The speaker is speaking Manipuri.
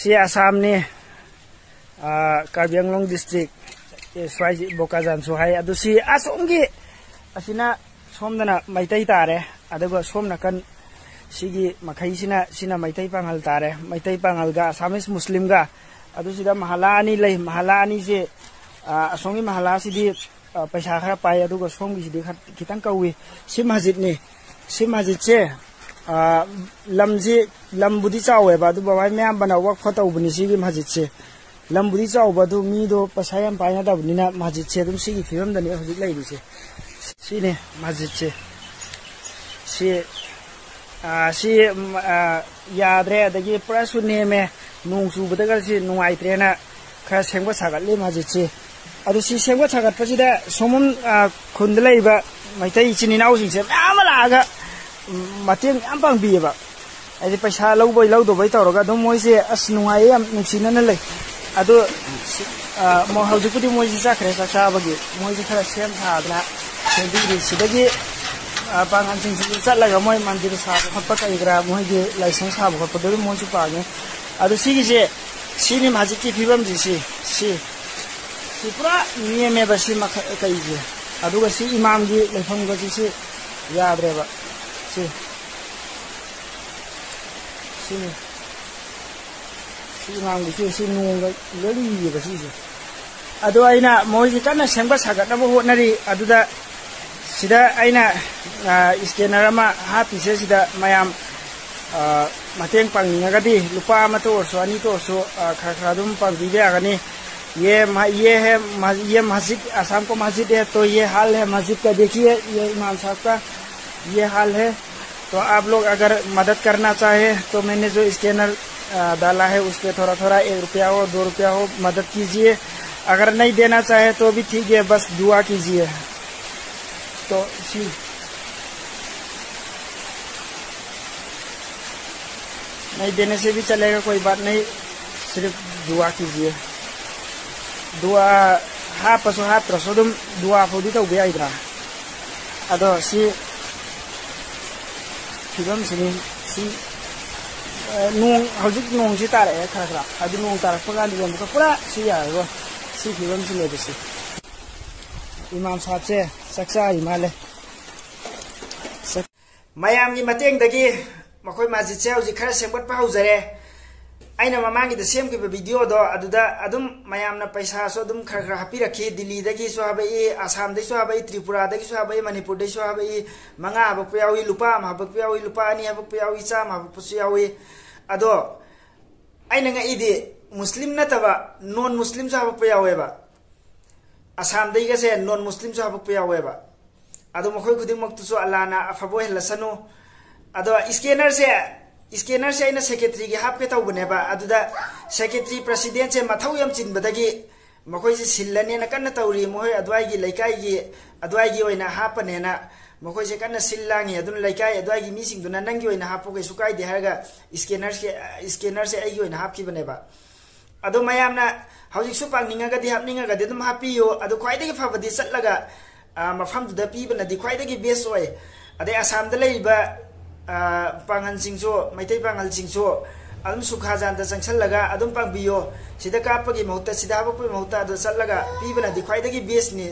सी आसाम ने कार्बी आंगलोंग डिस्ट्रिक्ट स्वाई बोकाजान सुहाई अदुसी असोंगी असिना सोमदना मैतै तारे अदुगा सोम नकन सिगी मखैसिना सिना मैतै पांगल तारे मैतै पांगलगा आसामिस मुस्लिमगा अदुसिदा महला अनि लै महला अनि से असोंगी महला सिदी पैसा खरा पाए अदुगा सोमगी सिदी खितंग कौवी सि मस्जिद से लमजी लमबुदी चावेबा अदु बाबाय म्याम बना वक फतौबनी सिगी मस्जिद से लमबुदी चावबदु मीदो पैसा याम पाइनादबनिना मस्जिद से दुम सिगी फिरमदनि हजिक लैदिसे सिने मस्जिद से याद्रे अदगी पुरा सुनेमे नोंग चुबदगा सि नुंगाइत्रेना खरा सेंगबा सागतले मस्जिद से अदु सि सेंगबा सागतपसिदा सोमम खुंद लैबा मैतै इचिनिनाउ सिंसे म्याम लागा मतेंग याम पांगबियबा आदि पैसा लौबै लौदोबै तौरगा दम मोइसे अस नुंगाइ याम नुंसिनना लै अदु मो हौजिकुदि मोइसे जाखरे साबगी मोइसे खरा सेम सादना सेंदिरि सिदगी पांगान सिंसि चलगा मोइ मंदिर साब खपा कइग्रा मोइगे लाइसेंस साब खपदो मोइसे पागे अदु सिगिसे सिनि माजिकि फिबम जिसि सि पुरा नियमे बसि मख कइजे अदुगा सि इमाम गी लेफम गजि सि याद्रेबा सि इमाम गी सि नोंगा लरि बसि अदु आइना मोइगे कन्ना सेंबा सागतबो होनरि अदुदा सिदा आइना स्कैनर अमा हापिसे सिदा मयाम mateang pangningagadi lupa ama to orso ani to orso khara dum pangbibe agani ये मस्जिद आसाम को मस्जिद है तो ये हाल है मस्जिद का देखिए ये इमाम साहब का ये हाल है तो आप लोग अगर मदद करना चाहे तो मैंने जो स्कैनर डाला है उस पर थोड़ा थोड़ा 1 रुपया हो 2 रुपया हो मदद कीजिए अगर नहीं देना चाहे तो भी ठीक है बस दुआ कीजिए तो नहीं देने से भी चलेगा कोई बात नहीं सिर्फ दुआ कीजिए दुआ हापसो हात्रसो दुम दुआ फौदी तौबे आइद्रा अदो सि फिबम सिनि सि नोंग हौजिक नोंग सि तारे खरा अदु नोंग तारपगा दिगम को पूरा सि यारो सि फिबम सि लेबसि इमाम साहब से सक्सा हिमाले मयाम की मतेंग दगी मखोय मस्जिद से हौजिक खरा सेंबट पा हौजरे आइना ममांगी द सेम के वीडियो दो अदुदा अदुम मयामना पैसा सो अदुम खर खर हापि रखी दिल्ली दगी सो हाबई आसाम दगी सो हाबई त्रिपुरा दगी सो हाबई मणिपुर दगी सो हाबई मंगा हाबक यावी लुपा हाबक यावी लुपा अनि हाबक यावी चाम हाबक सो यावी अदो आइना ngaiदी मुस्लिम नतबा नॉन मुस्लिम सो हाबक यावेबा आसाम दगी गसे नॉन मुस्लिम सो हाबक यावेबा अदो मखोय खुदिंग मक्तु सो अल्लाहना अफबो हेलसनो अदो स्कैनर से सेक्रेटरी की हाप के तौबनेबा अदुदा सेक्रेटरी प्रेसिडेंट से मथौ यम चिनबदगी मखोय से सिल्लने न कन्न तौरी मोय अदवाई की ओइना हापनेना मखोय से कन्न सिल्लांगी अदुन लैकाई अदवाई की मीसिंग दुना नंगी ओइना हापो के सुकाई दे हरगा स्कैनर से आइगी ओइना हाप की बनेबा अदो मयामना हौजिक सु पांगनिंगागदी हापनिंगागदी दम हापियो अदो ख्वाइदगी फबदी चटलगा मफम दुदा पीबनदी ख्वाइदगी बेस्ट ओय अदे आसाम द लेइबा पांगन सिंसो मैतै पांगल सिंसो अदुम सुखाजान द चंगसलगा अदुम पांगबियो सिदा कापगी महत्ता सिदा हाबक महत्ता अदो चलगा पीबना दि ख्वाइदगी बेस्ट नि